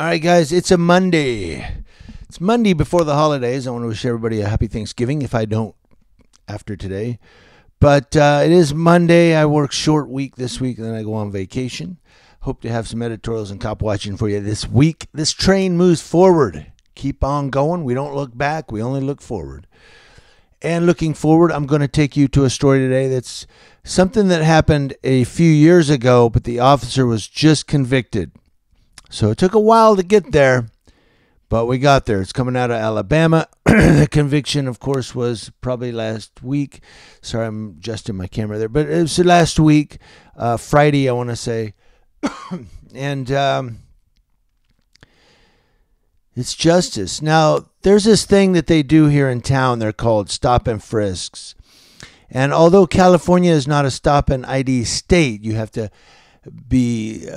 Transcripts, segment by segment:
All right, guys, it's a Monday. It's Monday before the holidays. I want to wish everybody a happy Thanksgiving if I don't after today. But it is Monday. I work short week this week, and then I go on vacation. Hope to have some editorials and cop watching for you this week. This train moves forward. Keep on going. We don't look back. We only look forward. And looking forward, I'm going to take you to a story today that's something that happened a few years ago, but the officer was just convicted. So it took a while to get there, but we got there. It's coming out of Alabama. The conviction, of course, was probably last week. Sorry, I'm adjusting my camera there. But it was last week, Friday, I want to say. And it's justice. Now, there's this thing that they do here in town. They're called stop and frisks. And although California is not a stop and ID state, you have to be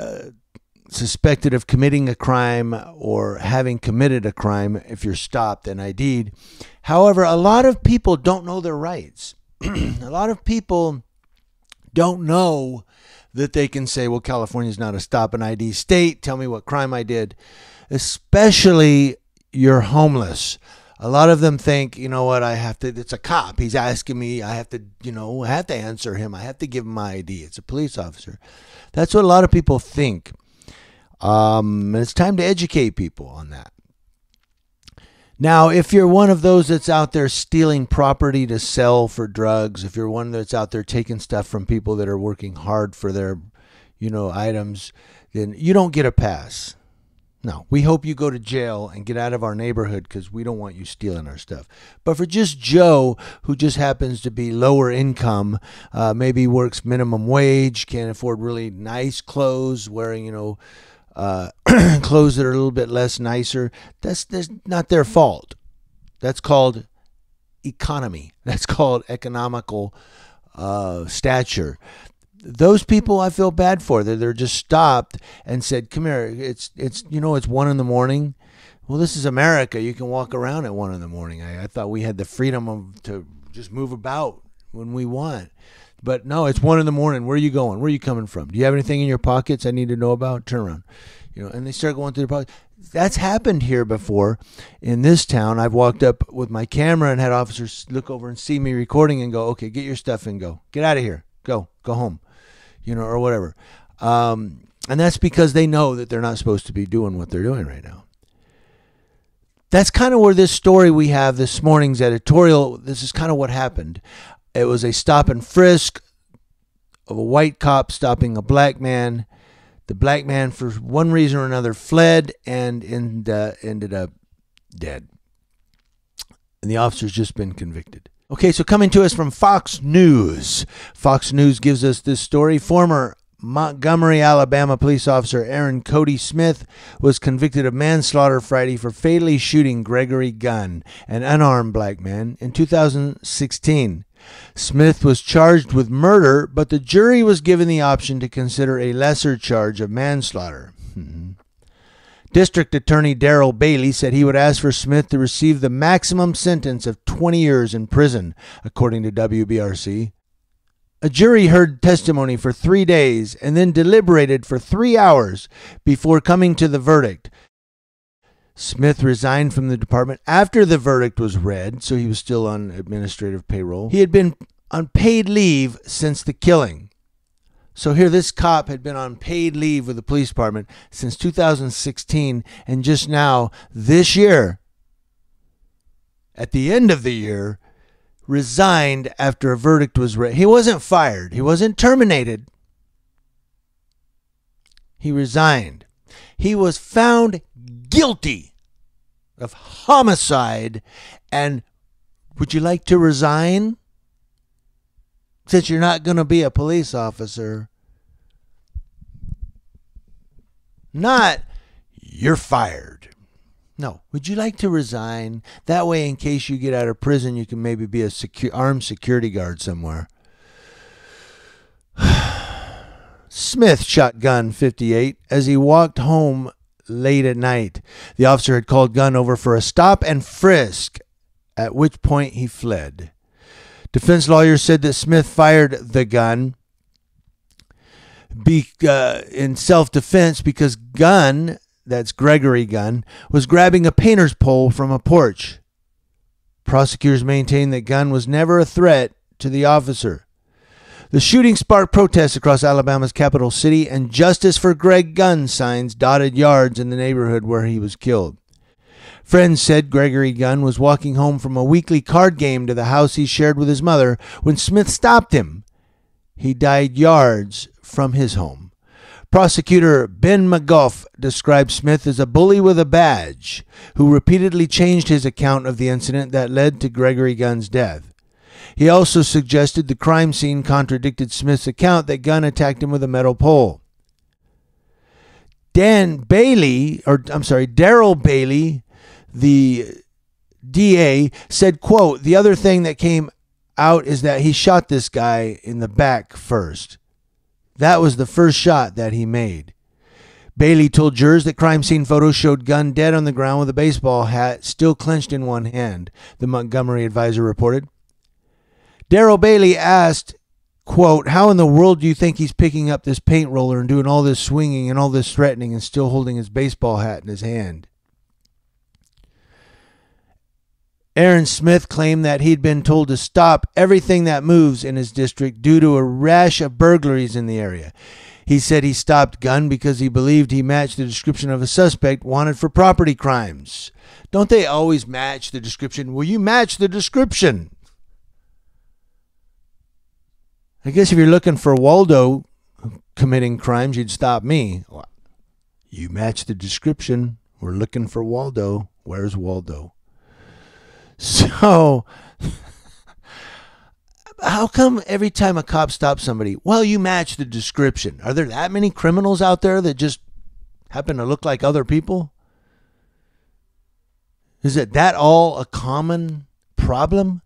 suspected of committing a crime or having committed a crime if you're stopped and ID'd. However, a lot of people don't know their rights. A lot of people don't know that they can say, well, California is not a stop and ID state. Tell me what crime I did. Especially you're homeless. A lot of them think, you know what, it's a cop. He's asking me, I have to answer him. I have to give him my ID. It's a police officer. That's what a lot of people think. It's time to educate people on that. Now, if you're one of those that's out there stealing property to sell for drugs, if you're one that's out there taking stuff from people that are working hard for their, items, then you don't get a pass. No, we hope you go to jail and get out of our neighborhood because we don't want you stealing our stuff. But for just Joe, who just happens to be lower income, maybe works minimum wage, can't afford really nice clothes, wearing, clothes that are a little bit less nicer, that's not their fault. That's called economy. That's called economical stature. Those people I feel bad for. They're just stopped and said, come here, it's 1 a.m. Well, this is America. You can walk around at 1 a.m. I thought we had the freedom to just move about when we want. But no, it's 1 a.m. Where are you going? Where are you coming from? Do you have anything in your pockets I need to know about? Turn around. And they start going through their pockets. That's happened here before in this town. I've walked up with my camera and had officers look over and see me recording and go, okay, get your stuff and go. Get out of here. Go home. Or whatever. And that's because they know that they're not supposed to be doing what they're doing right now. That's kind of where this story we have this morning's editorial, this is kind of what happened. It was a stop and frisk of a white cop stopping a black man. The black man, for one reason or another, fled and ended up dead. And the officer's just been convicted. Okay, so coming to us from Fox News. Fox News gives us this story. Former Montgomery, Alabama police officer Aaron Cody Smith was convicted of manslaughter Friday for fatally shooting Gregory Gunn, an unarmed black man, in 2016. Smith was charged with murder, but the jury was given the option to consider a lesser charge of manslaughter. District Attorney Darrell Bailey said he would ask for Smith to receive the maximum sentence of 20 years in prison, according to WBRC. A jury heard testimony for 3 days and then deliberated for 3 hours before coming to the verdict. Smith resigned from the department after the verdict was read, so he was still on administrative payroll. He had been on paid leave since the killing. So here, this cop had been on paid leave with the police department since 2016, and just now, this year, at the end of the year, resigned after a verdict was read. He wasn't fired. He wasn't terminated. He resigned. He was found guilty of homicide. And would you like to resign? Since you're not going to be a police officer. Not, you're fired. No. Would you like to resign? That way, in case you get out of prison, you can maybe be a armed security guard somewhere. Smith shot Gunn, 58, as he walked home late at night. The officer had called Gunn over for a stop and frisk, at which point he fled. Defense lawyers said that Smith fired the gun in self-defense because Gunn that's Gregory Gunn, was grabbing a painter's pole from a porch. Prosecutors maintain that Gunn was never a threat to the officer. The shooting sparked protests across Alabama's capital city, and "Justice for Greg Gunn" signs dotted yards in the neighborhood where he was killed. Friends said Gregory Gunn was walking home from a weekly card game to the house he shared with his mother when Smith stopped him. He died yards from his home. Prosecutor Ben McGough described Smith as a bully with a badge who repeatedly changed his account of the incident that led to Gregory Gunn's death. He also suggested the crime scene contradicted Smith's account that Gunn attacked him with a metal pole. Darrell Bailey, the DA, said, quote, "The other thing that came out is that he shot this guy in the back first. That was the first shot that he made." Bailey told jurors that crime scene photos showed Gunn dead on the ground with a baseball hat still clenched in one hand, the Montgomery Advisor reported. Darrell Bailey asked, quote, "How in the world do you think he's picking up this paint roller and doing all this swinging and all this threatening and still holding his baseball hat in his hand?" Aaron Smith claimed that he'd been told to stop everything that moves in his district due to a rash of burglaries in the area. He said he stopped Gunn because he believed he matched the description of a suspect wanted for property crimes. Don't they always match the description? Well, you match the description. I guess if you're looking for Waldo committing crimes, you'd stop me. You match the description. We're looking for Waldo. Where's Waldo? So, how come every time a cop stops somebody, well, you match the description? Are there that many criminals out there that just happen to look like other people? Is it that all a common problem?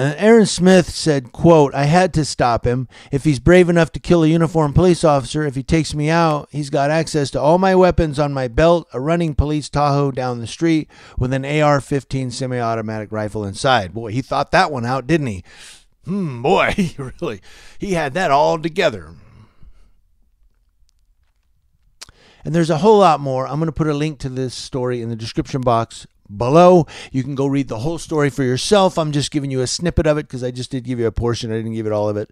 Aaron Smith said, quote, "I had to stop him. If he's brave enough to kill a uniformed police officer, if he takes me out, he's got access to all my weapons on my belt, a running police Tahoe down the street with an AR-15 semi-automatic rifle inside." Boy, he thought that one out, didn't he? Boy, he had that all together. And there's a whole lot more. I'm going to put a link to this story in the description box below. You can go read the whole story for yourself. I'm just giving you a snippet of it because I just did give you a portion. I didn't give it all of it.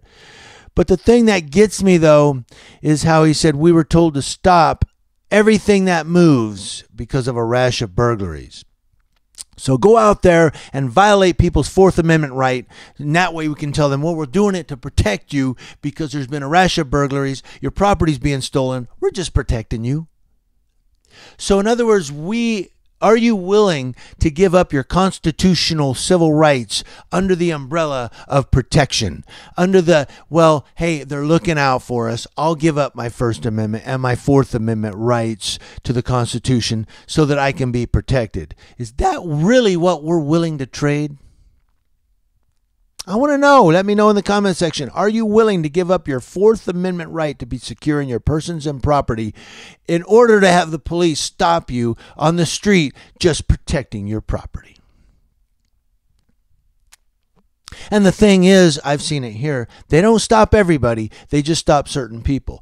But the thing that gets me, though, is how he said we were told to stop everything that moves because of a rash of burglaries. So go out there and violate people's Fourth Amendment right. And that way we can tell them, well, we're doing it to protect you because there's been a rash of burglaries. Your property's being stolen. We're just protecting you. So in other words, are you willing to give up your constitutional civil rights under the umbrella of protection? Under the, well, hey, they're looking out for us. I'll give up my First Amendment and my Fourth Amendment rights to the Constitution so that I can be protected. Is that really what we're willing to trade? I want to know. Let me know in the comment section. Are you willing to give up your Fourth Amendment right to be secure in your persons and property in order to have the police stop you on the street just protecting your property? And the thing is, I've seen it here, they don't stop everybody. They just stop certain people.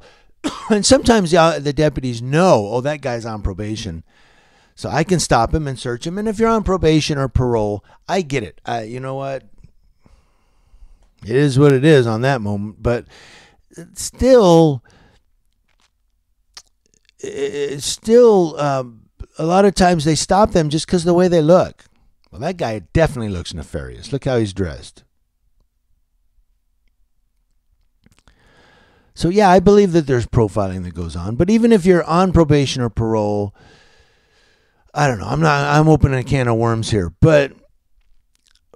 And sometimes the deputies know, oh, that guy's on probation, so I can stop him and search him. And if you're on probation or parole, I get it. You know what? It is what it is on that moment, but still, a lot of times they stop them just because of the way they look. Well, that guy definitely looks nefarious. Look how he's dressed. So yeah, I believe that there's profiling that goes on, but even if you're on probation or parole, I don't know. I'm opening a can of worms here, but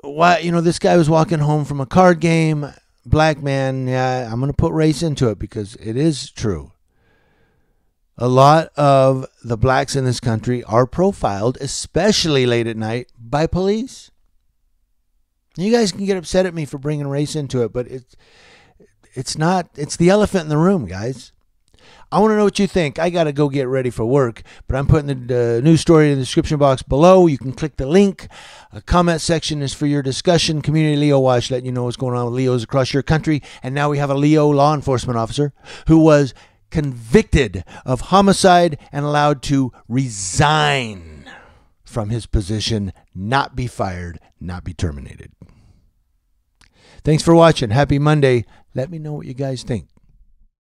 why, this guy was walking home from a card game, black man. Yeah, I'm going to put race into it because it is true. A lot of the blacks in this country are profiled, especially late at night, by police. You guys can get upset at me for bringing race into it, but it's not. It's the elephant in the room, guys. I want to know what you think. I got to go get ready for work, but I'm putting the news story in the description box below. You can click the link. A comment section is for your discussion. Community Leo Watch, letting you know what's going on with Leos across your country. And now we have a Leo law enforcement officer who was convicted of homicide and allowed to resign from his position, not be fired, not be terminated. Thanks for watching. Happy Monday. Let me know what you guys think.